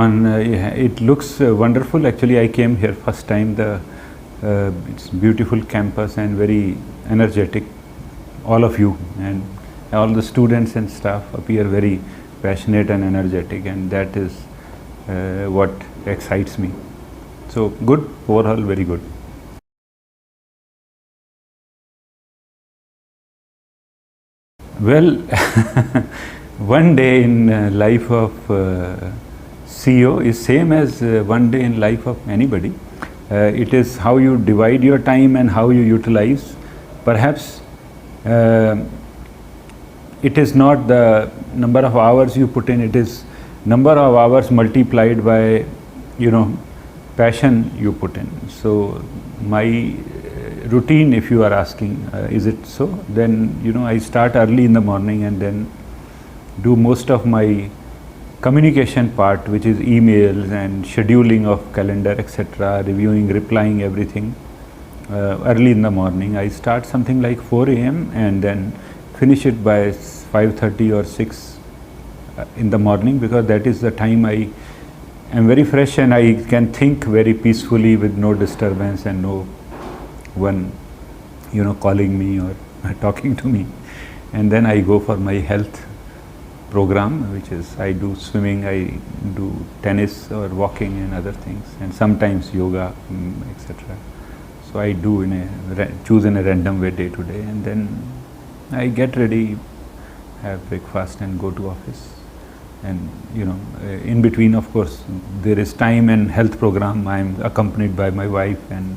It looks wonderful. Actually, I came here first time. It's beautiful campus and very energetic. All of you and all the students and staff appear very passionate and energetic, and that is what excites me. So good, overall very good. Well, one day in life of CEO is same as one day in life of anybody. It is how you divide your time and how you utilize. Perhaps it is not the number of hours you put in, it is number of hours multiplied by, passion you put in. So my routine, if you are asking, is it so? Then, I start early in the morning and then do most of my communication part, which is emails and scheduling of calendar, etc., reviewing, replying everything early in the morning. I start something like 4 a.m. and then finish it by 5:30 or 6 in the morning, because that is the time I am very fresh and I can think very peacefully with no disturbance and no one, calling me or talking to me. And then I go for my health program, which is I do swimming, I do tennis or walking and other things, and sometimes yoga, etc. So I do choose in a random way day to day, and then I get ready, have breakfast and go to office. And in between, of course, there is time and health program. I am accompanied by my wife and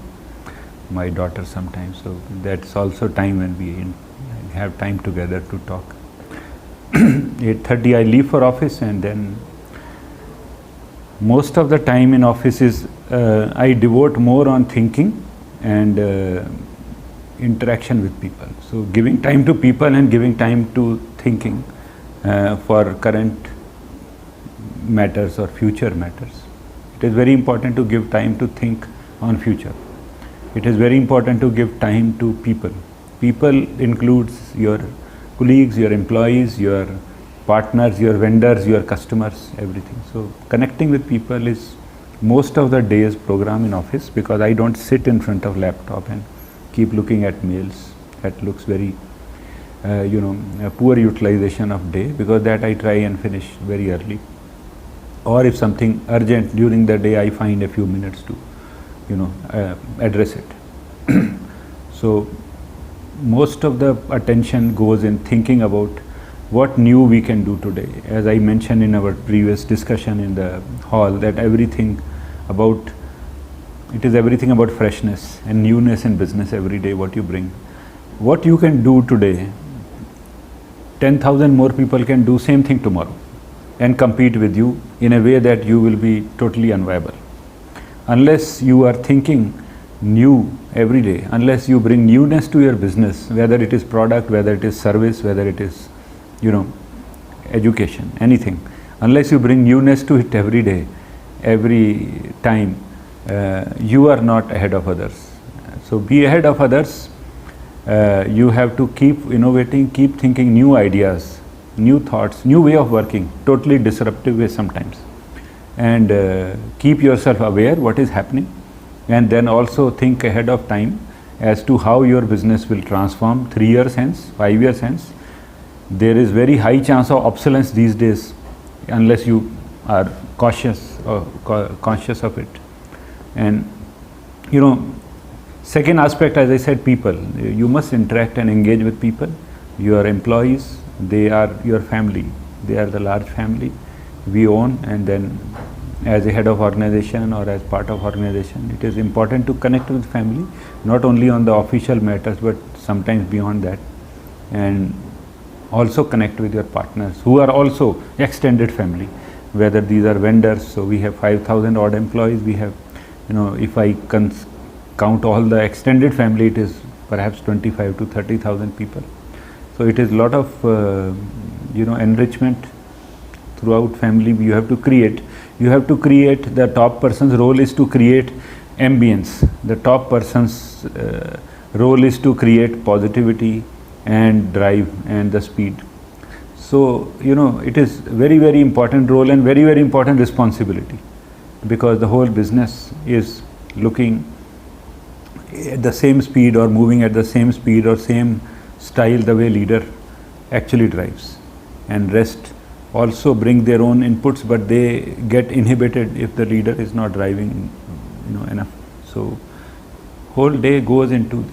my daughter sometimes, so that's also time when we have time together to talk. 8:30 I leave for office, and then most of the time in office is I devote more on thinking and interaction with people. So giving time to people and giving time to thinking for current matters or future matters. It is very important to give time to think on future. It is very important to give time to people. People includes your colleagues, your employees, your partners, your vendors, your customers, everything. So connecting with people is most of the day's program in office, because I don't sit in front of laptop and keep looking at mails. That looks very a poor utilization of day, because that I try and finish very early. Or if something urgent during the day, I find a few minutes to address it. So most of the attention goes in thinking about what new we can do today. As I mentioned in our previous discussion in the hall, that everything about freshness and newness in business every day, what you bring. What you can do today, 10,000 more people can do same thing tomorrow and compete with you in a way that you will be totally unviable. Unless you are thinking new every day, unless you bring newness to your business, whether it is product, whether it is service, whether it is education, anything, unless you bring newness to it every day, every time, you are not ahead of others. So be ahead of others. You have to keep innovating, keep thinking new ideas, new thoughts, new way of working, totally disruptive way sometimes, and keep yourself aware what is happening, and then also think ahead of time as to how your business will transform 3 years hence, 5 years hence. There is very high chance of obsolescence these days unless you are cautious or conscious of it. And second aspect, as I said, people. You must interact and engage with people. Your employees, they are your family. They are the large family we own, and then as a head of organization or as part of organization, it is important to connect with family, not only on the official matters, but sometimes beyond that, and also connect with your partners who are also extended family, whether these are vendors. So we have 5,000 odd employees. We have, if I count all the extended family, it is perhaps 25 to 30,000 people. So it is a lot of enrichment throughout family. You have to create. The top person's role is to create ambience. The top person's role is to create positivity and drive and the speed. So, it is very important role and very important responsibility, because the whole business is looking at the same speed or moving at the same speed or same style the way leader actually drives, and rest also bring their own inputs, but they get inhibited if the leader is not driving enough. So whole day goes into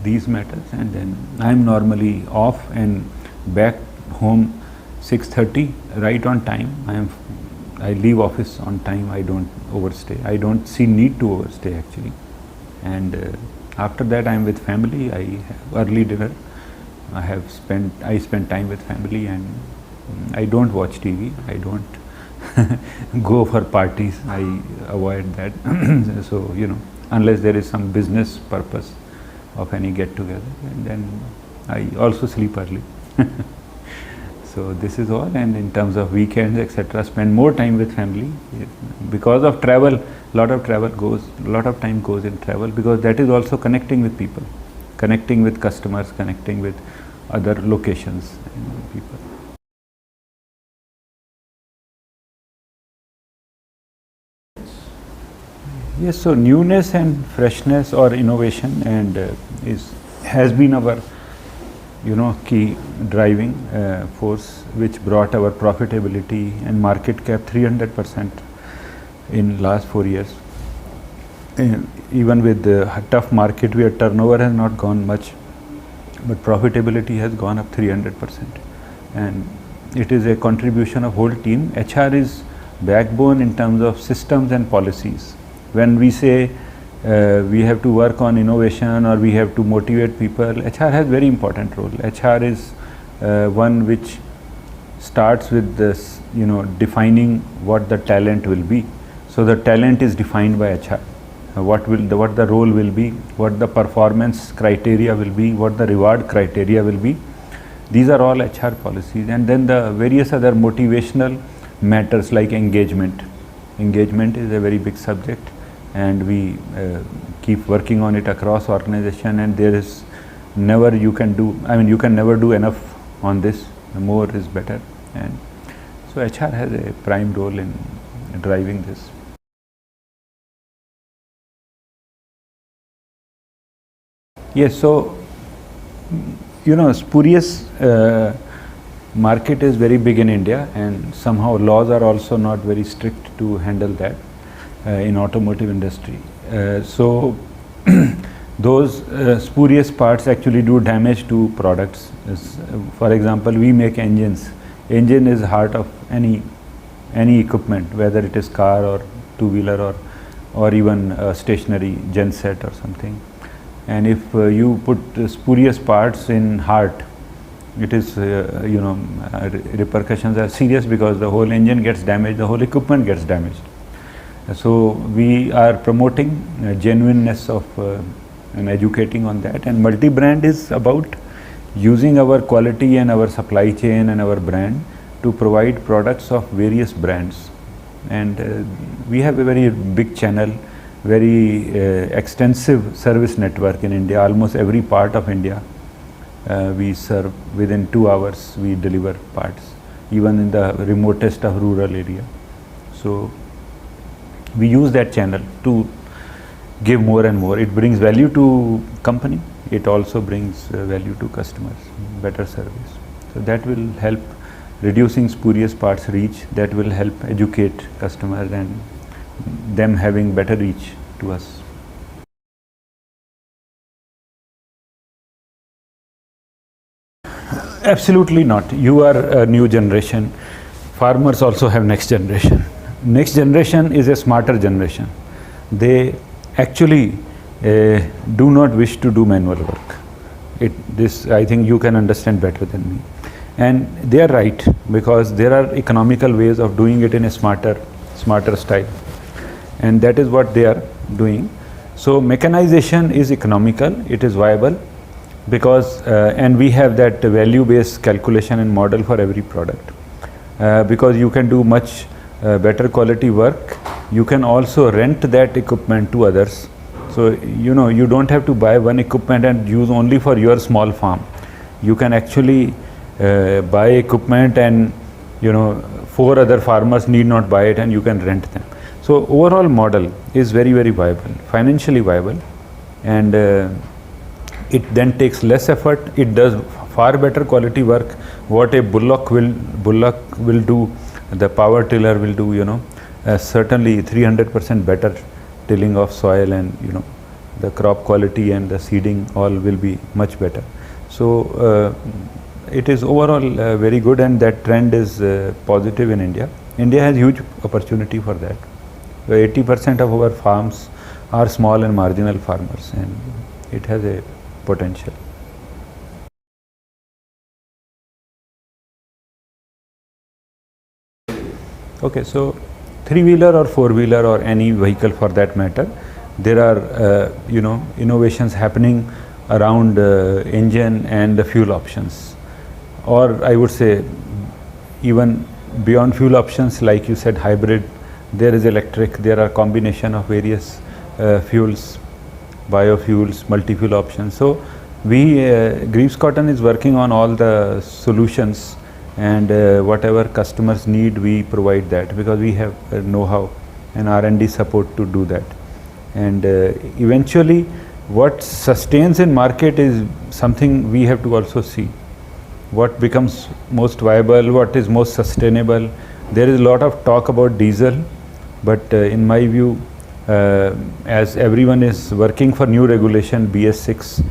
these matters, and then I'm normally off and back home 6:30 right on time. I leave office on time. I don't overstay. I don't see need to overstay actually. And after that I'm with family. I have early dinner. I spend time with family, and I don't watch TV. I don't go for parties. I avoid that. So unless there is some business purpose of any get together, and then I also sleep early. So this is all. And in terms of weekends, etc., spend more time with family. Because of travel, lot of time goes in travel, because that is also connecting with people, connecting with customers, connecting with other locations and people. Yes, so newness and freshness or innovation and has been our key driving force, which brought our profitability and market cap 300% in last 4 years. Even with the tough market, our turnover has not gone much, but profitability has gone up 300%, and it is a contribution of whole team. HR is backbone in terms of systems and policies. When we say we have to work on innovation or we have to motivate people, HR has very important role. HR is one which starts with this, defining what the talent will be. So the talent is defined by HR. What the role will be, what the performance criteria will be, what the reward criteria will be. These are all HR policies. And then the various other motivational matters like engagement. Engagement is a very big subject, and we keep working on it across organization, and there is never you can never do enough on this. More is better, and so HR has a prime role in driving this. Yes, so spurious market is very big in India, and somehow laws are also not very strict to handle that in automotive industry. So those spurious parts actually do damage to products. For example, we make engines. Engine is heart of any equipment, whether it is car or two-wheeler or even stationary genset or something. And if you put spurious parts in heart, it is repercussions are serious, because the whole engine gets damaged, the whole equipment gets damaged. So we are promoting genuineness of and educating on that. And multi-brand is about using our quality and our supply chain and our brand to provide products of various brands. And we have a very big channel, very extensive service network in India. Almost every part of India we serve. Within 2 hours we deliver parts, even in the remotest of rural area. So we use that channel to give more and more. It brings value to company. It also brings value to customers, better service. So that will help reducing spurious parts reach. That will help educate customers and them having better reach to us. Absolutely not. You are a new generation. Farmers also have next generation. Next generation is a smarter generation. They actually do not wish to do manual work. This I think you can understand better than me. And they are right, because there are economical ways of doing it in a smarter style. And that is what they are doing. So mechanization is economical, it is viable, because and we have that value-based calculation and model for every product. Because you can do much better quality work. You can also rent that equipment to others. So you don't have to buy one equipment and use only for your small farm. You can actually buy equipment and four other farmers need not buy it and you can rent them. So overall model is very, very viable, financially viable, and it then takes less effort. It does far better quality work. What a bullock will do, the power tiller will do, certainly 300% better tilling of soil, and the crop quality and the seeding all will be much better. So it is overall very good, and that trend is positive in India. India has huge opportunity for that. 80% of our farms are small and marginal farmers, and it has a potential. Okay, so three-wheeler or four-wheeler or any vehicle for that matter, there are innovations happening around engine and the fuel options, or I would say even beyond fuel options, like you said, hybrid. There is electric, there are combination of various fuels, biofuels, multi-fuel options. So Greaves Cotton is working on all the solutions, and whatever customers need, we provide that, because we have know-how and R&D support to do that. And eventually what sustains in market is something we have to also see. What becomes most viable, what is most sustainable. There is a lot of talk about diesel, but in my view, as everyone is working for new regulation BS6,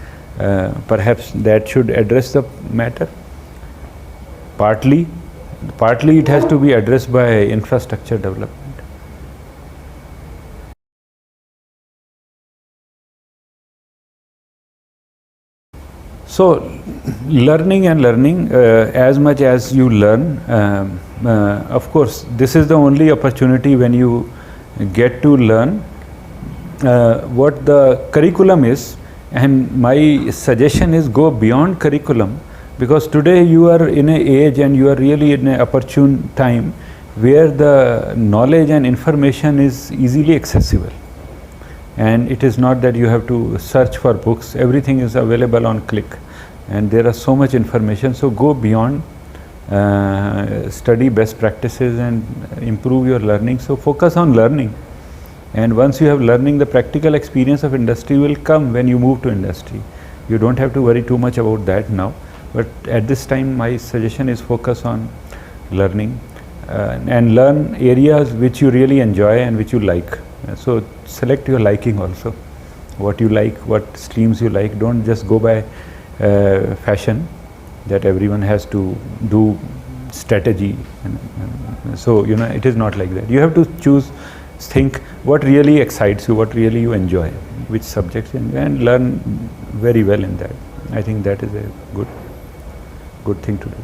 perhaps that should address the matter. Partly it has to be addressed by infrastructure development. So learning, as much as you learn, of course this is the only opportunity when you get to learn what the curriculum is, and my suggestion is go beyond curriculum, because today you are in an age and you are really in an opportune time where the knowledge and information is easily accessible. And it is not that you have to search for books, everything is available on click, and there are so much information. So go beyond, study best practices and improve your learning. So focus on learning, and once you have learning, the practical experience of industry will come when you move to industry. You don't have to worry too much about that now, but at this time my suggestion is focus on learning, and learn areas which you really enjoy and which you like. So select your liking also, what you like, what streams you like. Don't just go by fashion that everyone has to do strategy, and so it is not like that. You have to choose, think what really excites you, what really you enjoy, which subjects, and learn very well in that. I think that is a good thing to do.